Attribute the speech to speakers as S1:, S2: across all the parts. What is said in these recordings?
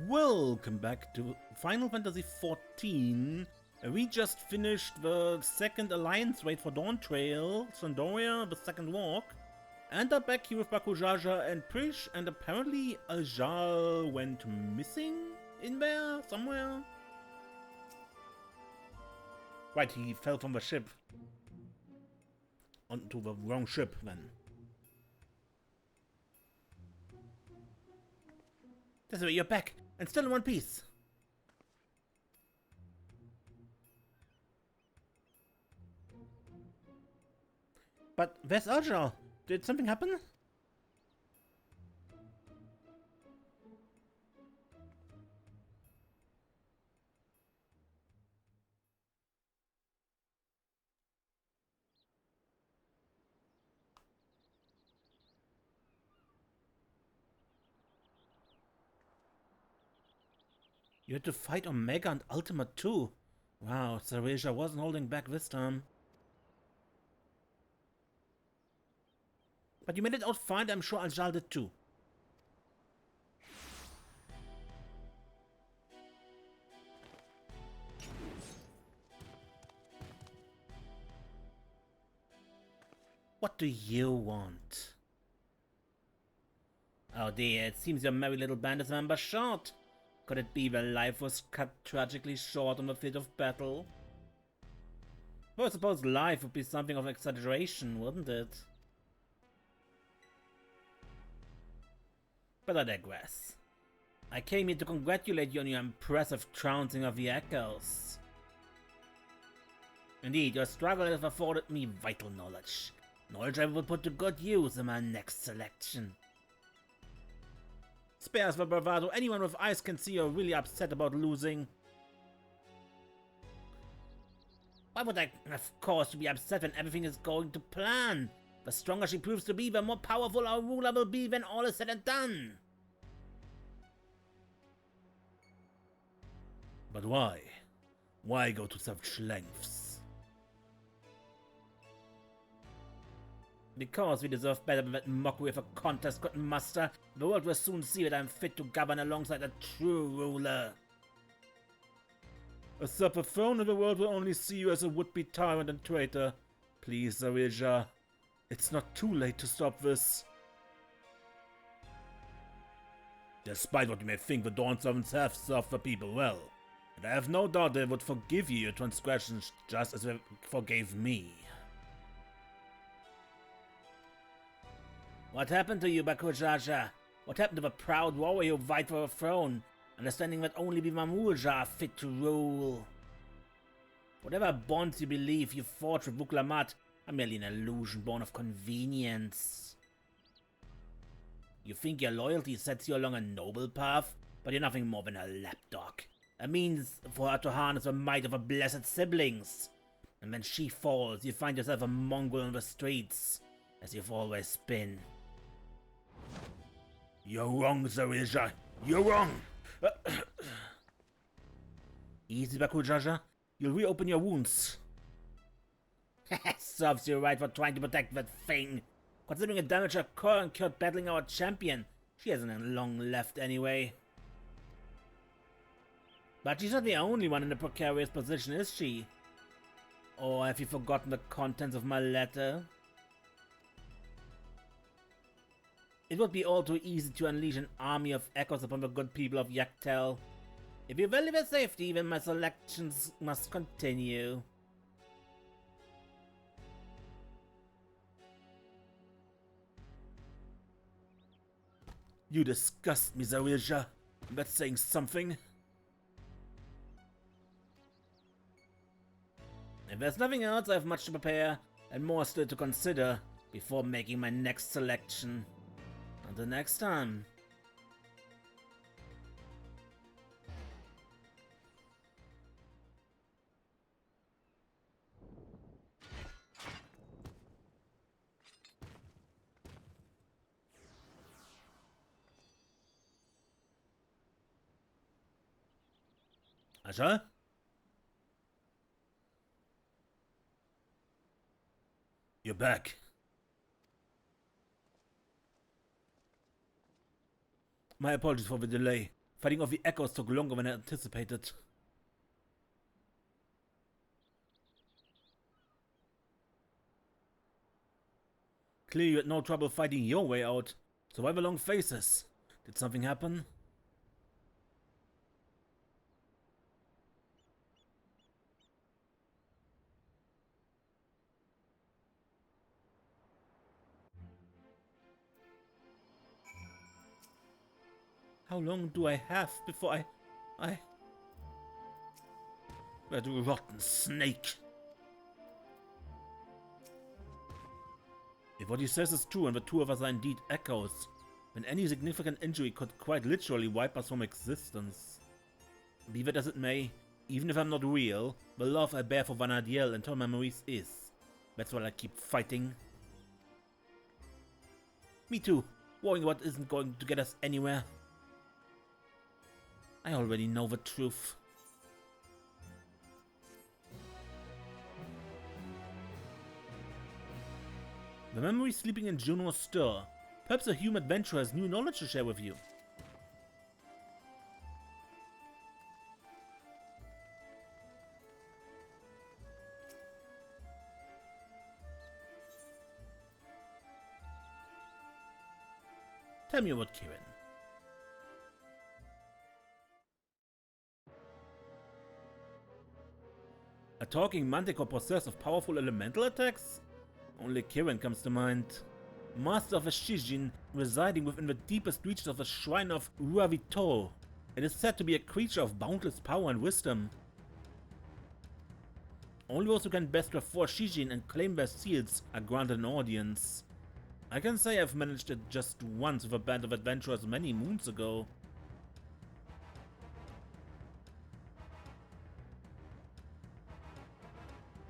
S1: Welcome back to Final Fantasy XIV. We just finished the second alliance raid for Dawn Trail, Sandoria, the second walk, and are back here with Bakujaja and Prishe, and apparently Ajal went missing in there somewhere. Right, he fell from the ship. Onto the wrong ship then. That's right, you're back, and still in one piece. But where's Ajal? Did something happen? You had to fight Omega and Ultima too. Wow, Sareel wasn't holding back this time. But you made it out fine, I'm sure Ajal did too. What do you want? Oh dear, it seems your merry little band is member short. Could it be their life was cut tragically short on the field of battle? Well, I suppose life would be something of exaggeration, wouldn't it? But I digress. I came here to congratulate you on your impressive trouncing of the Echoes. Indeed, your struggle has afforded me vital knowledge. Knowledge I will put to good use in my next selection. Spares the bravado, anyone with eyes can see you're really upset about losing. Why would I have cause to be upset when everything is going to plan? The stronger she proves to be, the more powerful our ruler will be when all is said and done. But why? Why go to such lengths? Because we deserve better than that mockery of a contest could muster. The world will soon see that I'm fit to govern alongside a true ruler. Usurp the throne and the world will only see you as a would-be tyrant and traitor. Please, Sareel, it's not too late to stop this. Despite what you may think, the Dawn Servants have served the people well. And I have no doubt they would forgive you your transgressions just as they forgave me. What happened to you, Bakujaja? What happened to the proud warrior who vied for a throne, understanding that only the Mamuja are fit to rule? Whatever bonds you believe you forged with Vuklamat are merely an illusion born of convenience. You think your loyalty sets you along a noble path, but you're nothing more than a lapdog. A means for her to harness the might of her blessed siblings. And when she falls, you find yourself a mongrel on the streets, as you've always been. You're wrong, Sareel. You're wrong! Easy, Bakujaja. You'll reopen your wounds. Serves you right for trying to protect that thing. Considering the damage her core incurred battling our champion, she hasn't long left anyway. But she's not the only one in a precarious position, is she? Or have you forgotten the contents of my letter? It would be all too easy to unleash an army of echoes upon the good people of Yaktel. If you value their safety, then my selections must continue. You disgust me, Sareel. That's saying something. If there's nothing else, I have much to prepare, and more still to consider, before making my next selection. Until next time. Ajal? You're back. My apologies for the delay. Fighting off the echoes took longer than I anticipated. Clearly you had no trouble fighting your way out. So why the long faces? Did something happen? How long do I have before I... That rotten snake. If what he says is true and the two of us are indeed echoes, then any significant injury could quite literally wipe us from existence. Be that as it may, even if I'm not real, the love I bear for Vana'diel and her memories is. That's why I keep fighting. Me too, worrying about isn't going to get us anywhere. I already know the truth. The memories sleeping in Juno stir. Perhaps a human adventurer has new knowledge to share with you. Tell me about Kirin. A talking manticore possessed of powerful elemental attacks? Only Kirin comes to mind. Master of a Shijin, residing within the deepest reaches of the shrine of Ruavito. It is said to be a creature of boundless power and wisdom. Only those who can best before Shijin and claim their seals are granted an audience. I can say I've managed it just once with a band of adventurers many moons ago.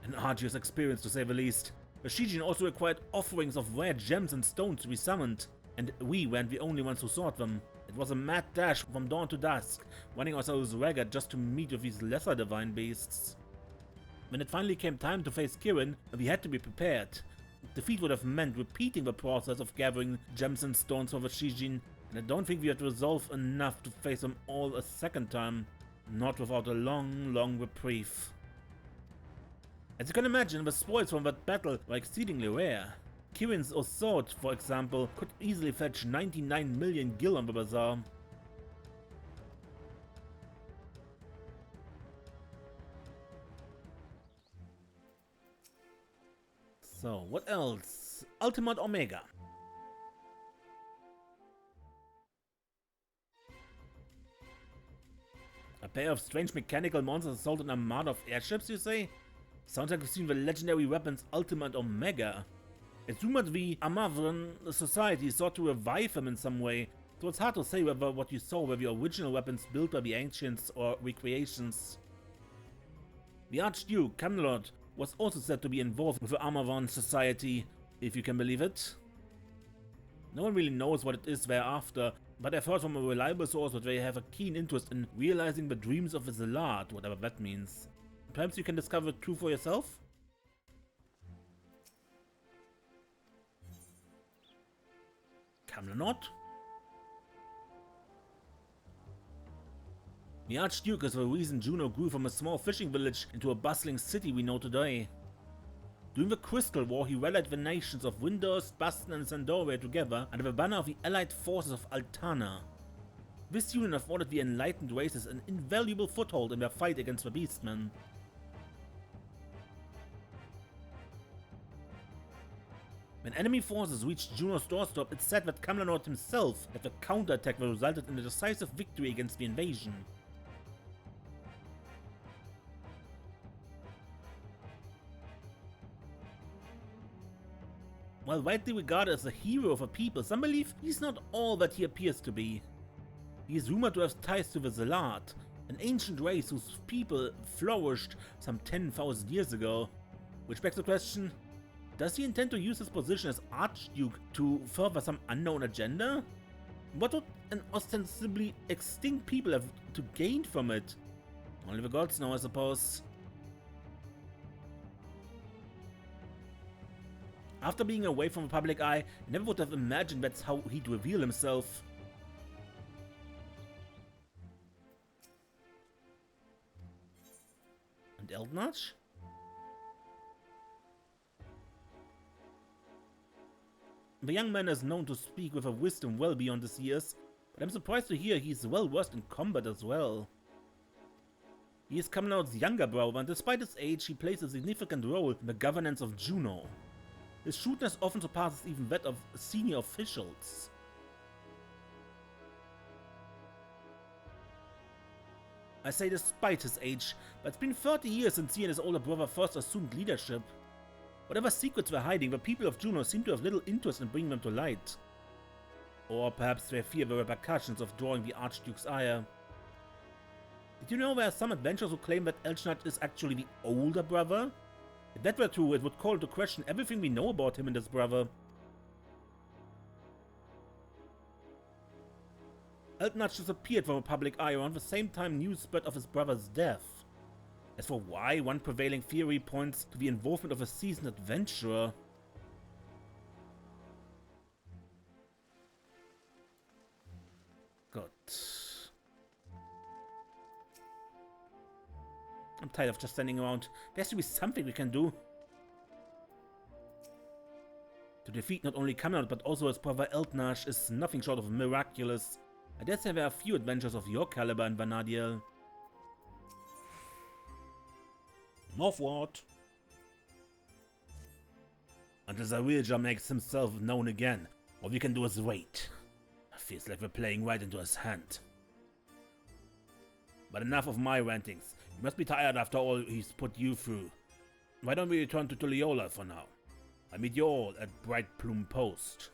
S1: An arduous experience to say the least. The Shijin also required offerings of rare gems and stones to be summoned, and we weren't the only ones who sought them. It was a mad dash from dawn to dusk, running ourselves ragged just to meet with these lesser divine beasts. When it finally came time to face Kirin, we had to be prepared. Defeat would have meant repeating the process of gathering gems and stones for the Shijin, and I don't think we had resolve enough to face them all a second time, not without a long reprieve. As you can imagine, the spoils from that battle were exceedingly rare. Kirin's sword, for example, could easily fetch 99 million gil on the bazaar. So, what else? Ultimate Omega. A pair of strange mechanical monsters assault an armada of airships, you say? Sounds like we've seen the legendary weapons Ultima and Omega. It's rumored the Amavan society sought to revive them in some way, so it's hard to say whether what you saw were the original weapons built by the Ancients or recreations. The Archduke, Camelot, was also said to be involved with the Amavan society, if you can believe it. No one really knows what it is thereafter, but I've heard from a reliable source that they have a keen interest in realizing the dreams of the Zealot, whatever that means. Perhaps you can discover the truth for yourself? Camelot? The Archduke is the reason Juno grew from a small fishing village into a bustling city we know today. During the Crystal War, he rallied the nations of Windurst, Baston and Sandoria together under the banner of the allied forces of Altana. This union afforded the enlightened races an invaluable foothold in their fight against the Beastmen. When enemy forces reached Juno's doorstep, it's said that Camelot himself led the counterattack that resulted in a decisive victory against the invasion. While widely regarded as a hero of a people, some believe he's not all that he appears to be. He is rumored to have ties to the Zealot, an ancient race whose people flourished some 10,000 years ago. Which begs the question, does he intend to use his position as Archduke to further some unknown agenda? What would an ostensibly extinct people have to gain from it? Only the gods know, I suppose. After being away from the public eye, I never would have imagined that's how he'd reveal himself. And Eldnach? The young man is known to speak with a wisdom well beyond his years, but I'm surprised to hear he's well versed in combat as well. He is Camelot's younger brother, and despite his age, he plays a significant role in the governance of Juno. His shrewdness often surpasses even that of senior officials. I say despite his age, but it's been 30 years since he and his older brother first assumed leadership. Whatever secrets were hiding, the people of Juno seem to have little interest in bringing them to light. Or perhaps they fear the repercussions of drawing the Archduke's ire. Did you know there are some adventurers who claim that Eldnach is actually the older brother? If that were true, it would call into question everything we know about him and his brother. Eldnach disappeared from the public eye around the same time news spread of his brother's death. As for why, one prevailing theory points to the involvement of a seasoned adventurer. God. I'm tired of just standing around. There has to be something we can do. To defeat not only Camelot but also his brother Eldnach is nothing short of miraculous. I dare say there are few adventures of your caliber in Vana'diel. Northward! Until Sareel makes himself known again, all we can do is wait. Feels like we're playing right into his hand. But enough of my rantings. You must be tired after all he's put you through. Why don't we return to Tulliola for now? I'll meet you all at Bright Plume Post.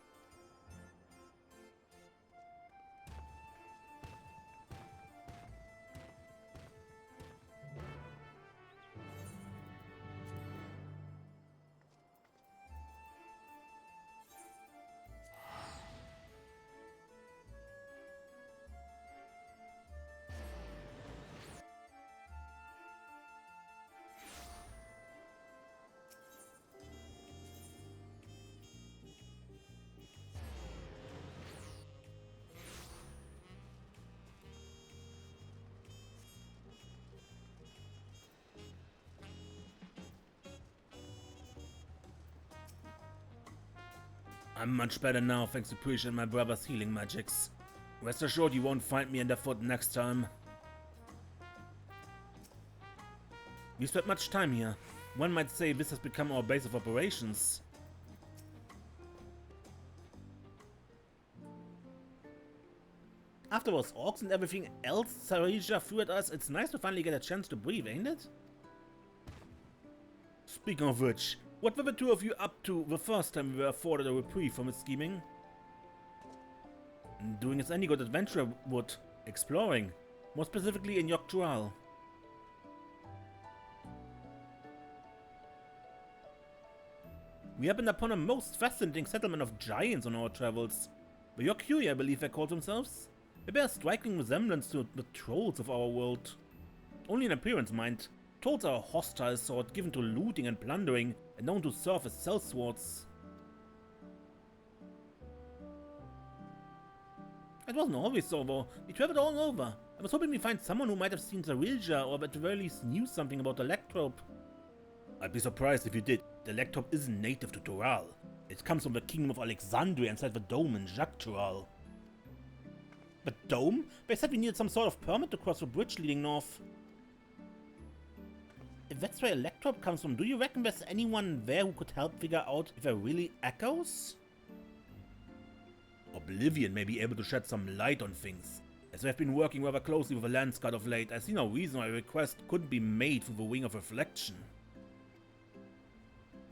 S1: I'm much better now thanks to Prishe and my brother's healing magics. Rest assured you won't find me underfoot next time. We spent much time here. One might say this has become our base of operations. After those orcs and everything else Sareel threw at us, it's nice to finally get a chance to breathe, ain't it? Speaking of which, what were the two of you up to the first time we were afforded a reprieve from his scheming? Doing as any good adventurer would, exploring, more specifically in Yogg-Tural. We happened upon a most fascinating settlement of giants on our travels. The Yogg-Tural, I believe they called themselves. They bear a striking resemblance to the trolls of our world. Only in appearance, mind. Trolls are a hostile sort, given to looting and plundering, and known to serve as sellswords. It wasn't always so, though. We traveled all over. I was hoping we'd find someone who might have seen Sareel, or at the very least knew something about the Electrope. I'd be surprised if you did. The Electrope isn't native to Tural. It comes from the kingdom of Alexandria inside the dome in Yogg-Tural. The dome? They said we needed some sort of permit to cross the bridge leading north. If that's where Electrope comes from, do you reckon there's anyone there who could help figure out if they're really echoes? Oblivion may be able to shed some light on things. As they've been working rather closely with the Landsguard of late, I see no reason why a request couldn't be made through the Wing of Reflection.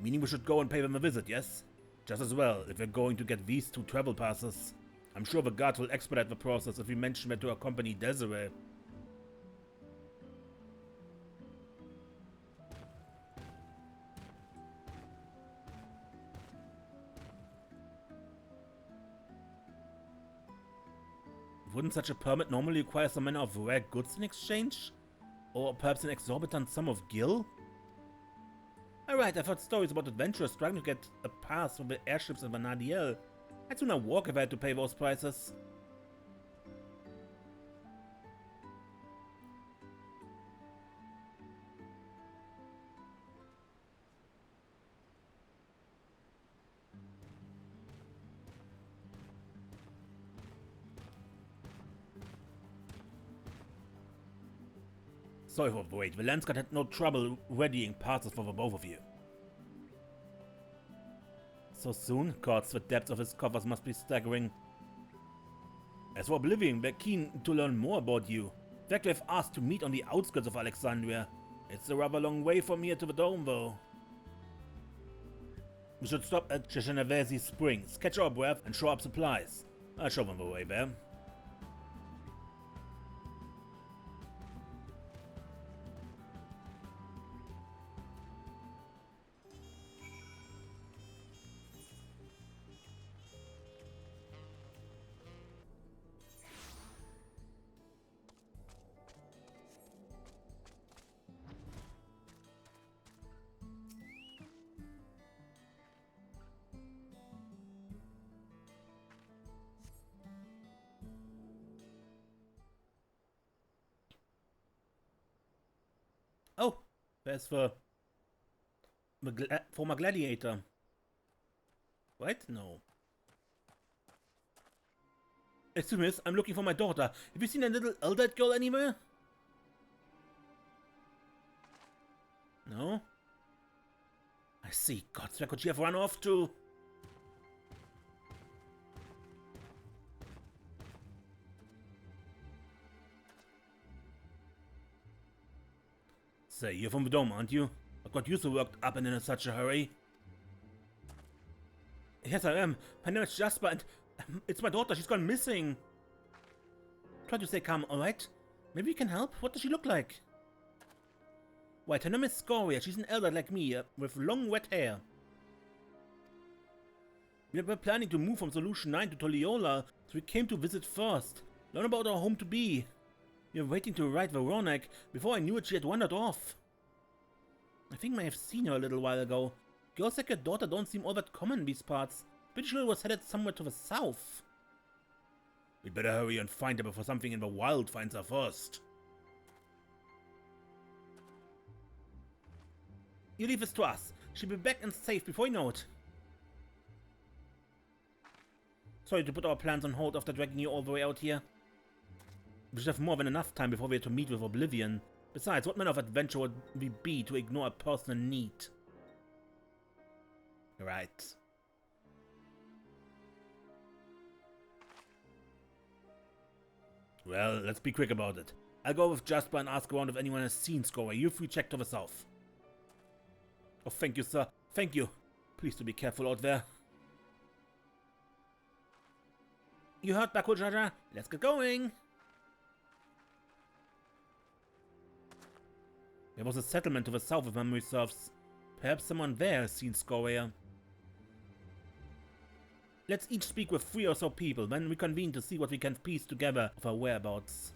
S1: Meaning we should go and pay them a visit, yes? Just as well, if we're going to get these two travel passes. I'm sure the guards will expedite the process if we mention that to accompany Desiree. Wouldn't such a permit normally require some manner of rare goods in exchange? Or perhaps an exorbitant sum of gil? Alright, I've heard stories about adventurers trying to get a pass from the airships in Vana'diel. I'd sooner walk if I had to pay those prices. Sorry for the wait. The Landsguard had no trouble readying parcels for the both of you. So soon? Gods, the depths of his coffers must be staggering. As for Oblivion, we're keen to learn more about you. In fact, we've asked to meet on the outskirts of Alexandria. It's a rather long way from here to the dome, though. We should stop at Cheshenevesi Springs, catch our breath, and show up supplies. I'll show them the way there. Oh, there's the former gladiator. Right? No. Excuse me, I'm looking for my daughter. Have you seen a little elder girl anywhere? No? I see. God, where could she have run off to? Say, you're from the dome, aren't you? What got you so worked up and in such a hurry? Yes, I am. My name is Jasper and it's my daughter. She's gone missing. Try to stay calm, alright? Maybe you can help? What does she look like? Right, her name is Scoria. She's an elder like me, with long wet hair. We were planning to move from Solution 9 to Toliola, so we came to visit first. Learn about our home to be. We were waiting to ride Veronica. Before I knew it, she had wandered off. I think I may have seen her a little while ago. Girls like your daughter don't seem all that common in these parts. Pretty sure it was headed somewhere to the south. We'd better hurry and find her before something in the wild finds her first. You leave this to us. She'll be back and safe before you know it. Sorry to put our plans on hold after dragging you all the way out here. We should have more than enough time before we had to meet with Oblivion. Besides, what manner of adventure would we be to ignore a person in need? Right. Well, let's be quick about it. I'll go with Jasper and ask around if anyone has seen Scoria. You three check to the south. Oh, thank you, sir. Thank you. Please do be careful out there. You heard, Baku Jaja? Let's get going. There was a settlement to the south if memory serves. Perhaps someone there has seen Scoria. Let's each speak with 3 or so people, then reconvene to see what we can piece together of her whereabouts.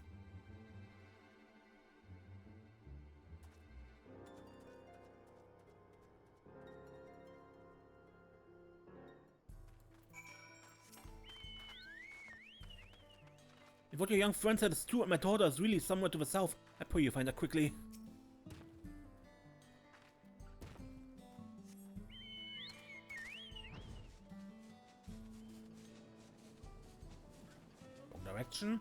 S1: If what your young friend said is true and my daughter is really somewhere to the south, I pray you find her quickly. Direction.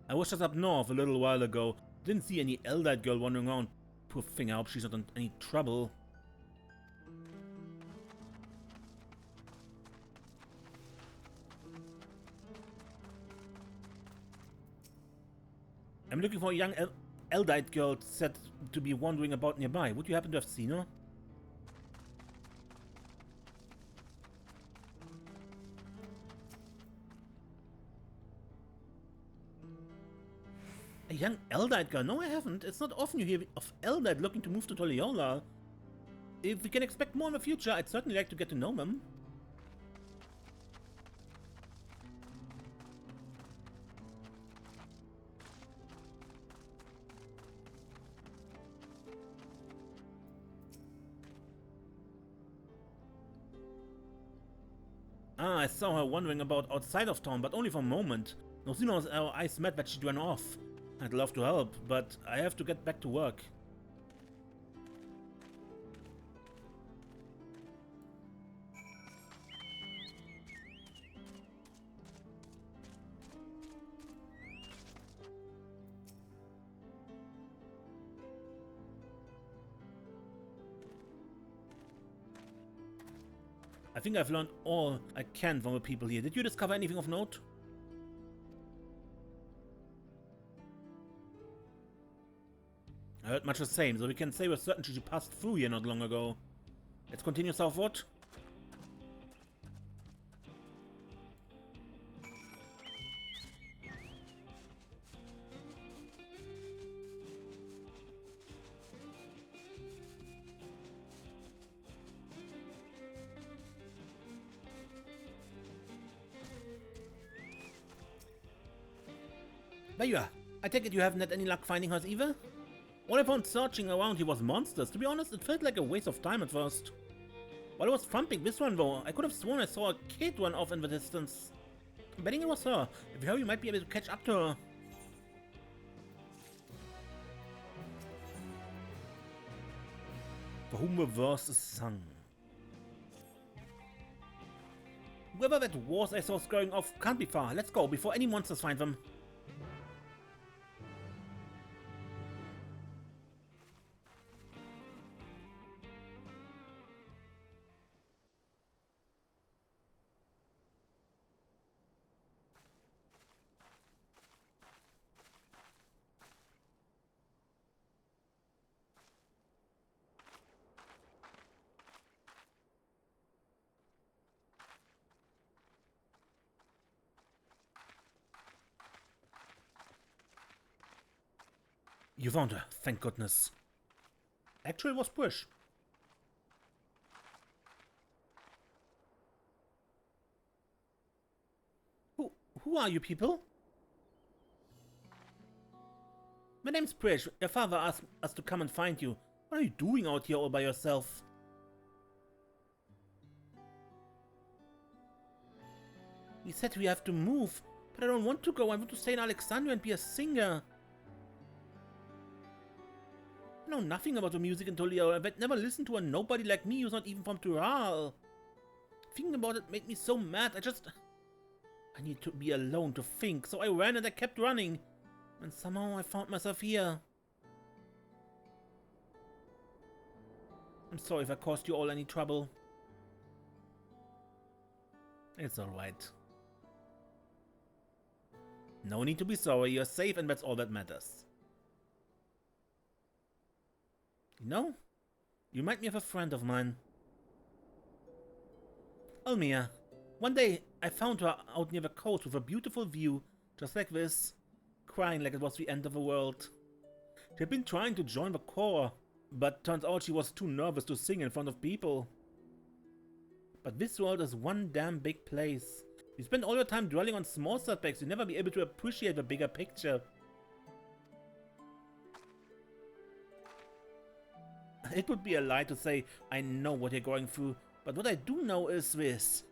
S1: I was just up north a little while ago. Didn't see any Eldite girl wandering around. Poor thing, I hope she's not in any trouble. I'm looking for a young Eldite girl said to be wandering about nearby. Would you happen to have seen her? A young Eldite girl? No, I haven't. It's not often you hear of Eldite looking to move to Toliola. If we can expect more in the future, I'd certainly like to get to know them. I saw her wandering about outside of town, but only for a moment. No sooner as our eyes met that she ran off. I'd love to help, but I have to get back to work. I think I've learned all I can from the people here. Did you discover anything of note? I heard much the same, so we can say with certainty she passed through here not long ago. Let's continue southward. There you are. I take it you haven't had any luck finding her either? All I found searching around here was monsters. To be honest, it felt like a waste of time at first. While I was thumping this one though, I could have sworn I saw a kid run off in the distance. I'm betting it was her. If you hurry, you might be able to catch up to her. For whom the verse is sung. Whoever that was I saw scurrying off can't be far. Let's go before any monsters find them. You found her, thank goodness. Actually, it was Prishe. Who are you people? My name's Prishe. Your father asked us to come and find you. What are you doing out here all by yourself? He said we have to move, but I don't want to go. I want to stay in Alexandria and be a singer. I know nothing about the music in Toledo. I've never listened to a nobody like me who's not even from Sareel. Thinking about it made me so mad. I need to be alone to think, so I ran and I kept running. And somehow I found myself here. I'm sorry if I caused you all any trouble. It's alright. No need to be sorry, you're safe and that's all that matters. You know, you remind me of a friend of mine. Almia. One day, I found her out near the coast with a beautiful view, just like this, crying like it was the end of the world. She had been trying to join the choir, but turns out she was too nervous to sing in front of people. But this world is one damn big place. You spend all your time dwelling on small setbacks, you'll never be able to appreciate the bigger picture. It would be a lie to say I know what you're going through, but what I do know is this.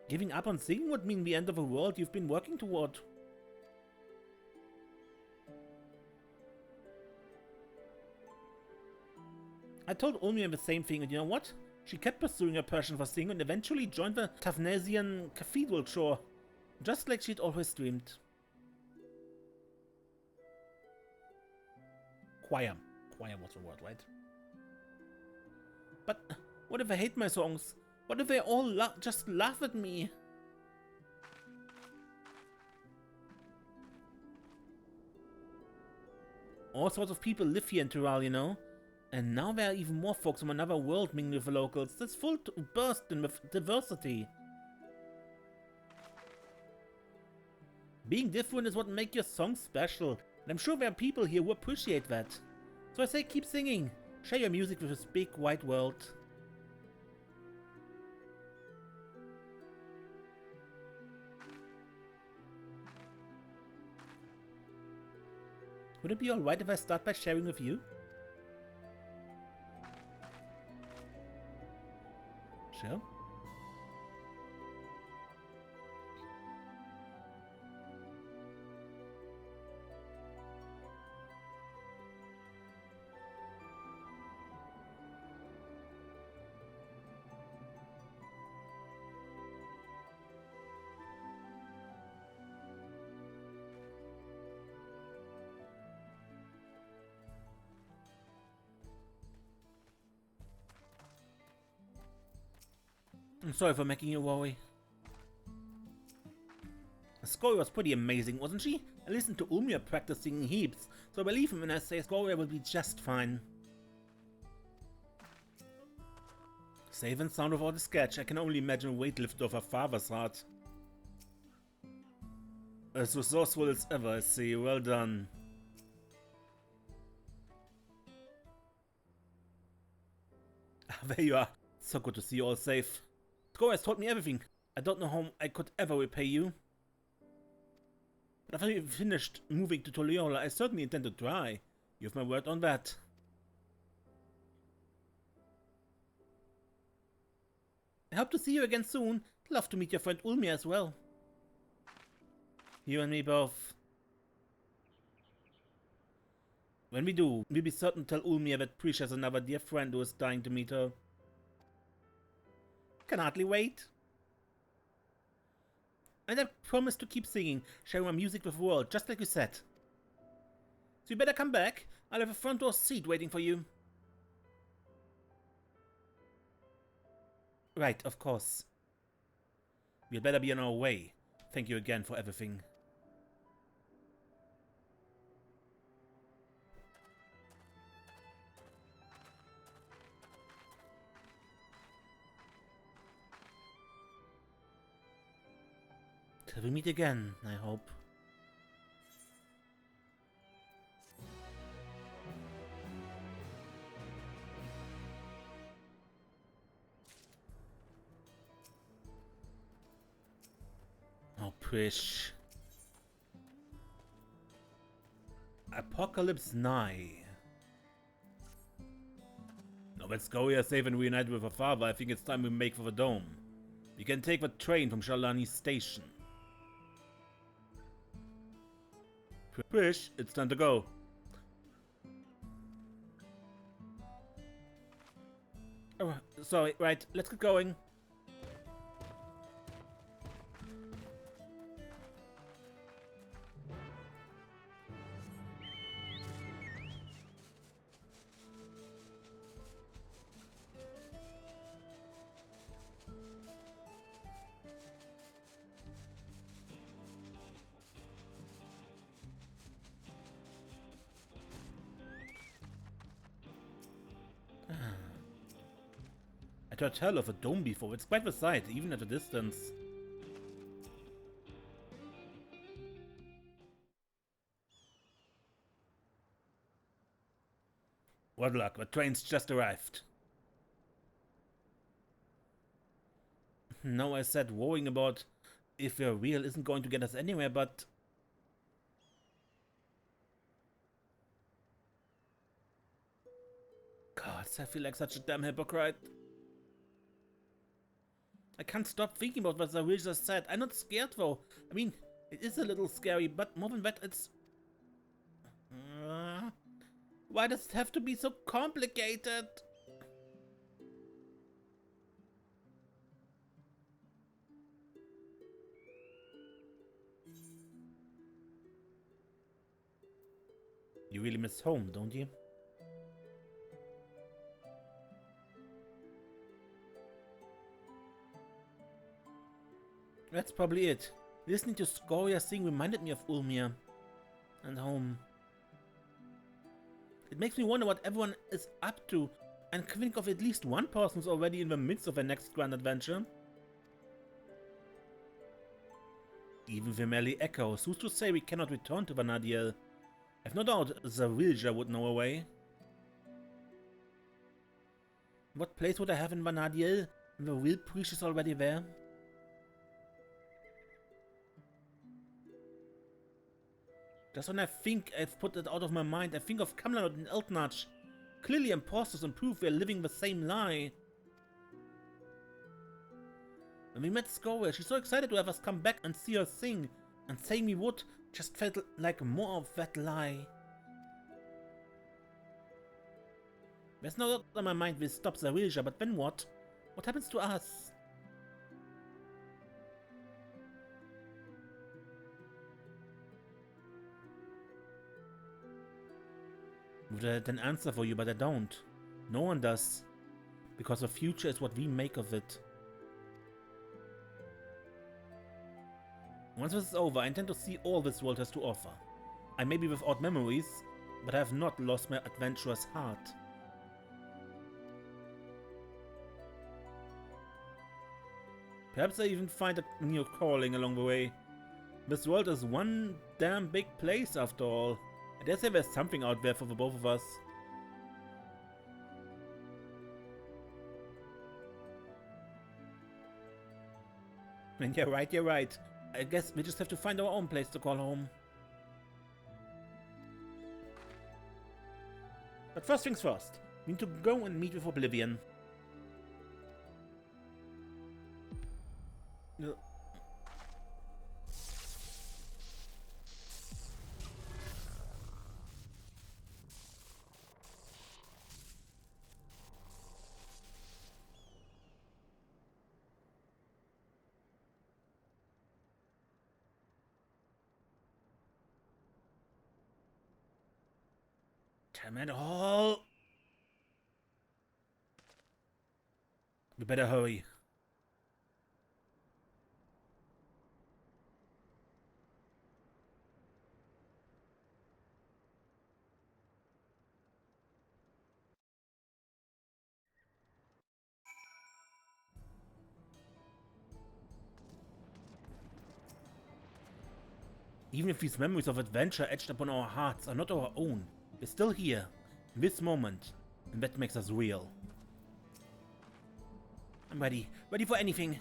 S1: Giving up on singing would mean the end of a world you've been working toward. I told Ulmia the same thing, and you know what? She kept pursuing her passion for singing and eventually joined the Tavnesian cathedral choir, just like she'd always dreamed. Choir. Choir was the word, right? But what if I hate my songs? What if they all just laugh at me? All sorts of people live here in Sareel, you know? And now there are even more folks from another world mingling with the locals. That's full to bursting with diversity. Being different is what makes your songs special. And I'm sure there are people here who appreciate that. So I say keep singing. Share your music with this big wide world. Would it be alright if I start by sharing with you? Sure. I'm sorry for making you worry. Scoria was pretty amazing, wasn't she? I listened to Ulmir practicing heaps, so believe me when I say Scoria will be just fine. Safe and sound without a sketch, I can only imagine a weightlifter of her father's heart. As resourceful as ever, I see. Well done. There you are. So good to see you all safe. Scoria has taught me everything. I don't know how I could ever repay you. But after you've finished moving to Toliola, I certainly intend to try. You have my word on that. I hope to see you again soon. Love to meet your friend Ulmir as well. You and me both. When we do, we'll be certain to tell Ulmir that Prishe has another dear friend who is dying to meet her. Can hardly wait. And I promise to keep singing, sharing my music with the world, just like you said. So you better come back. I'll have a front door seat waiting for you. Right, of course. We'd better be on our way. Thank you again for everything. Till we meet again, I hope. Oh, Prishe. Apocalypse nigh. Now let's go here safe and reunite with her father. I think it's time we make for the dome. We can take the train from Shalani Station. Prishe, it's time to go. Oh, sorry, right, let's get going. I'd heard tell of a dome before. It's quite the sight, even at a distance. What luck, the train's just arrived. No, I said worrying about if we're real isn't going to get us anywhere, but... God, I feel like such a damn hypocrite. I can't stop thinking about what Sareel just said. I'm not scared though. I mean, it is a little scary, but more than that, it's... why does it have to be so complicated? You really miss home, don't you? That's probably it. Listening to Scoria sing reminded me of Ulmir and home. It makes me wonder what everyone is up to, and think of at least one person who's already in the midst of their next grand adventure. Even the merely echoes. Who's to say we cannot return to Vana'diel? I've no doubt Sareel would know a way. What place would I have in Vana'diel when the real Prishe is already there? Just when I think I've put it out of my mind, I think of Camelot and Eltnach. Clearly imposters and proof we're living the same lie. When we met Scoria, she's so excited to have us come back and see her sing, and saying we would just felt like more of that lie. There's no doubt in my mind we'll stop Sareel, but then what? What happens to us? Would I had an answer for you, but I don't. No one does. Because the future is what we make of it. Once this is over, I intend to see all this world has to offer. I may be without memories, but I have not lost my adventurous heart. Perhaps I even find a new calling along the way. This world is one damn big place after all. I dare say there's something out there for the both of us. And you're right. I guess we just have to find our own place to call home. But first things first, we need to go and meet with Oblivion. Damn it all! We better hurry. Even if these memories of adventure etched upon our hearts are not our own, we're still here, in this moment, and that makes us real. I'm ready for anything.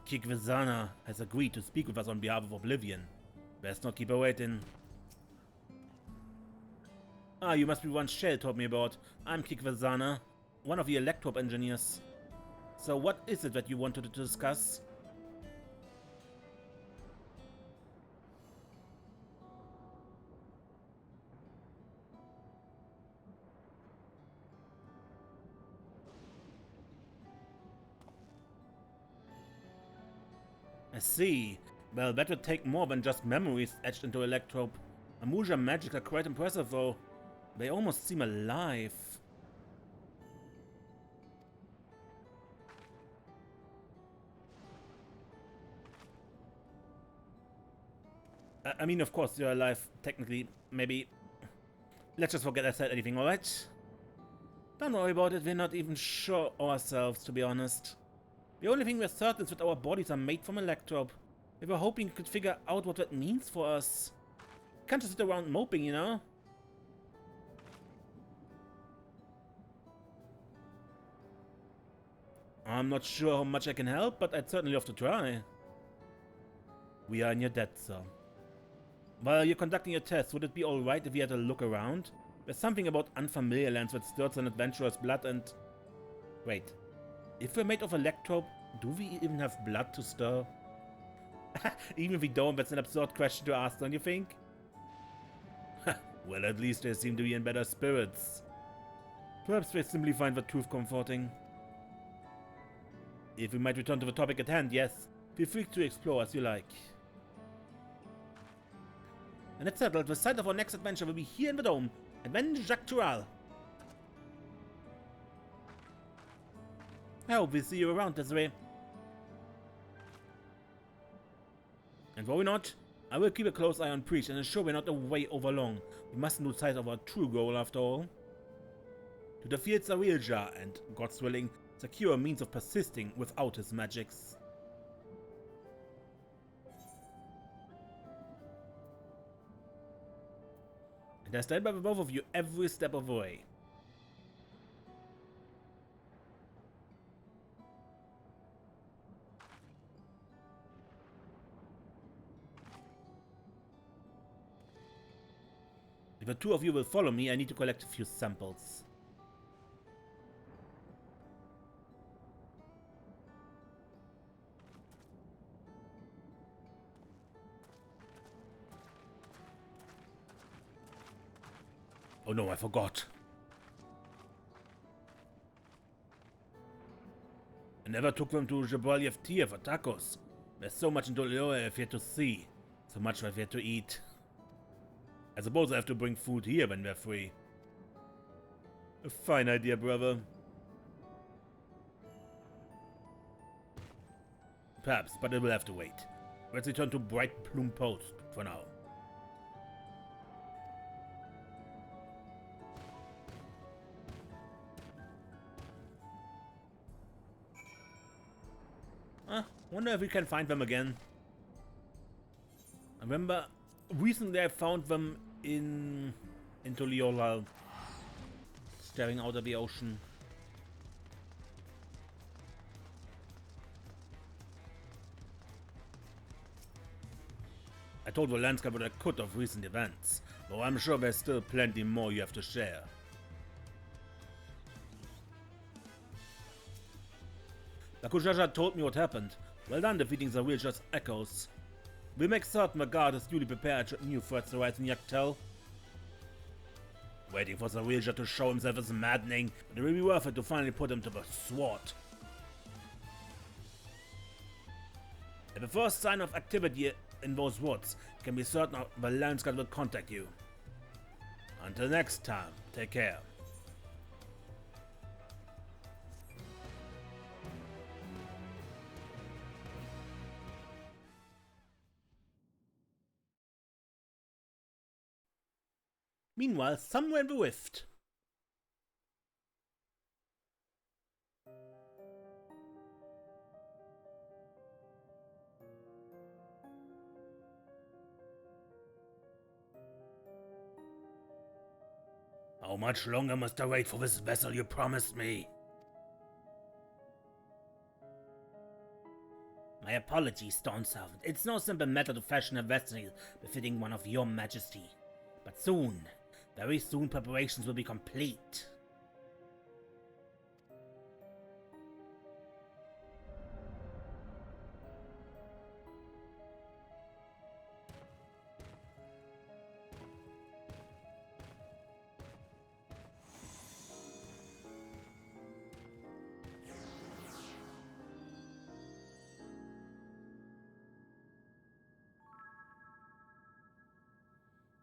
S1: XIV has agreed to speak with us on behalf of Oblivion. Best not keep her waiting. Ah, you must be one Shell told me about. I'm XIV, one of the Electrop engineers. So what is it that you wanted to discuss? I see. Well, that would take more than just memories etched into Electrope. Amuja magics are quite impressive though. They almost seem alive. I mean, of course, you're alive, technically, maybe. Let's just forget I said anything, alright? Don't worry about it, we're not even sure ourselves, to be honest. The only thing we're certain is that our bodies are made from Electrope. We were hoping you could figure out what that means for us. Can't just sit around moping, you know? I'm not sure how much I can help, but I'd certainly love to try. We are in your debt, sir. While you're conducting your test, would it be alright if we had a look around? There's something about unfamiliar lands that stirs an adventurer's blood and... Wait. If we're made of Electrope, do we even have blood to stir? Even if we don't, that's an absurd question to ask, don't you think? Well, at least they seem to be in better spirits. Perhaps they simply find the truth comforting. If we might return to the topic at hand, yes. Feel free to explore as you like. And it's settled, the site of our next adventure will be here in the Dome, Avenge Jacques Tural. I hope we'll see you around, Desiree. And worry not, I will keep a close eye on Prishe and ensure we're not away over long. We mustn't lose sight of our true goal after all. To defeat Sareel and, God's willing, secure a means of persisting without his magics. And I stand by the both of you every step of the way. If the two of you will follow me, I need to collect a few samples. Oh no, I forgot. I never took them to Jabaliev Tier for tacos. There's so much in Dolio I've yet to see. So much I've yet to eat. I suppose I have to bring food here when we're free. A fine idea, brother. perhaps, but it will have to wait. Let's return to Bright Plume Post for now. Wonder if we can find them again. I remember recently I found them in Toliolal, staring out of the ocean. I told Valenska what I could of recent events, though I'm sure there's still plenty more you have to share. Bakujaja told me what happened. Well done defeating Sareel just echoes. We'll make certain the guard is duly prepared should new threats arise in Yaktel. Waiting for Sareel to show himself is maddening, but it will be worth it to finally put him to the sword. If the first sign of activity in those woods, you can be certain the Landsguard will contact you. Until next time, take care. Meanwhile, somewhere in the rift. How much longer must I wait for this vessel you promised me? My apologies, Stone Servant. It's no simple matter to fashion a vessel befitting one of your majesty. But soon, very soon, preparations will be complete.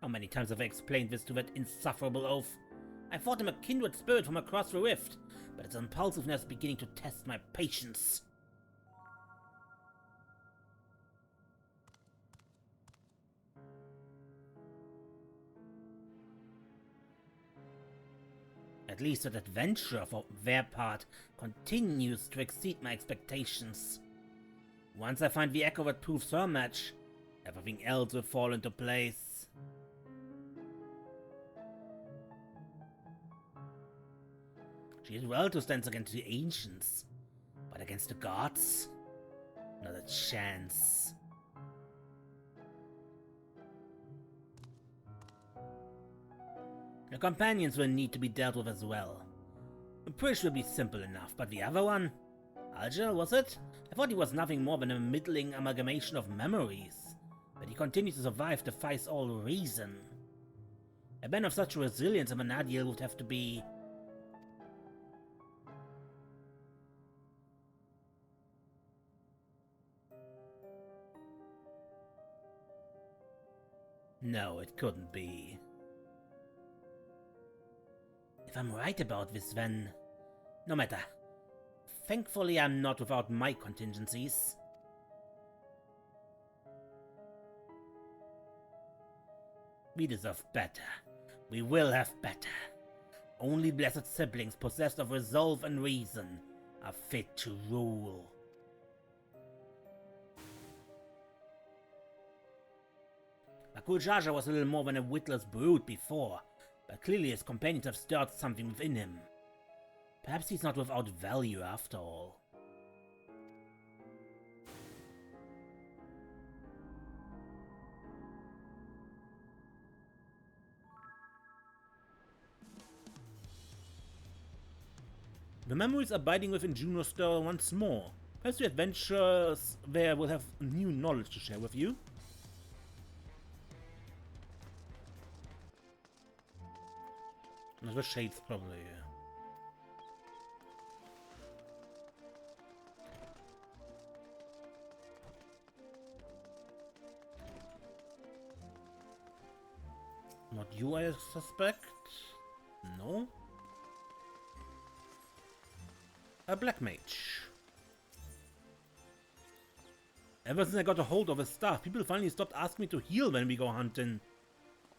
S1: How many times have I explained this to that insufferable oaf? I thought him a kindred spirit from across the rift, but its impulsiveness is beginning to test my patience. At least that adventure for their part continues to exceed my expectations. Once I find the echo that proves her match, everything else will fall into place. She is well to stand against the ancients, but against the gods? Not a chance. Your companions will need to be dealt with as well. Prishe will be simple enough, but the other one? Algel, was it? I thought he was nothing more than a middling amalgamation of memories. But he continues to survive defies all reason. A man of such resilience in Vana'diel would have to be... No, it couldn't be. If I'm right about this, then... No matter. Thankfully, I'm not without my contingencies. We deserve better. We will have better. Only blessed siblings possessed of resolve and reason are fit to rule. Bakujaja was a little more than a witless brute before, but clearly his companions have stirred something within him. Perhaps he's not without value after all. The memories are biting within Juno's stir once more. Perhaps the adventurers there will have new knowledge to share with you. The shades, probably, yeah. Not you, I suspect? No? A black mage. Ever since I got a hold of his stuff, people finally stopped asking me to heal when we go hunting.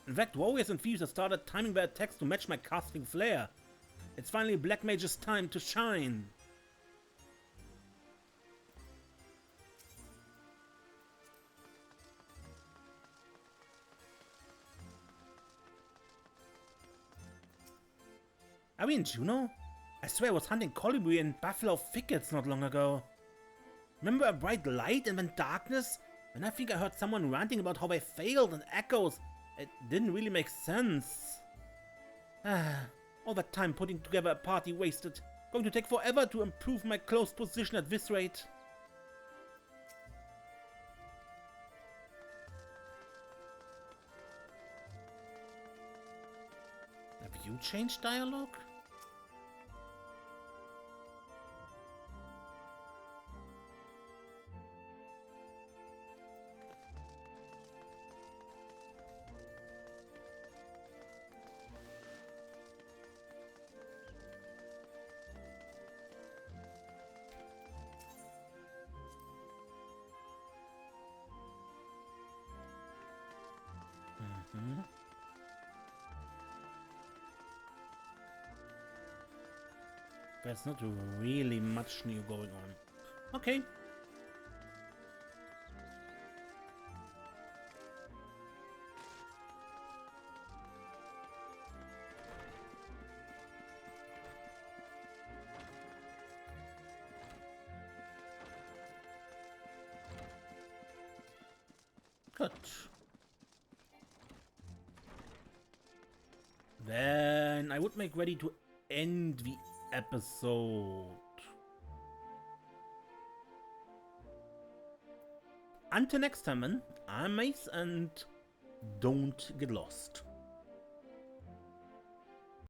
S1: In fact, warriors and thieves have started timing their attacks to match my casting flair. It's finally Black Mage's time to shine. Are we in Juno? I swear I was hunting colibri in buffalo thickets not long ago. Remember a bright light and then darkness? And I think I heard someone ranting about how they failed and echoes. It didn't really make sense. All that time putting together a party wasted. Going to take forever to improve my close position at this rate. Have you changed dialogue? There's not really much new going on. Okay. Good. Then I would make ready to end the episode. Until next time, man, I'm Mace, and don't get lost.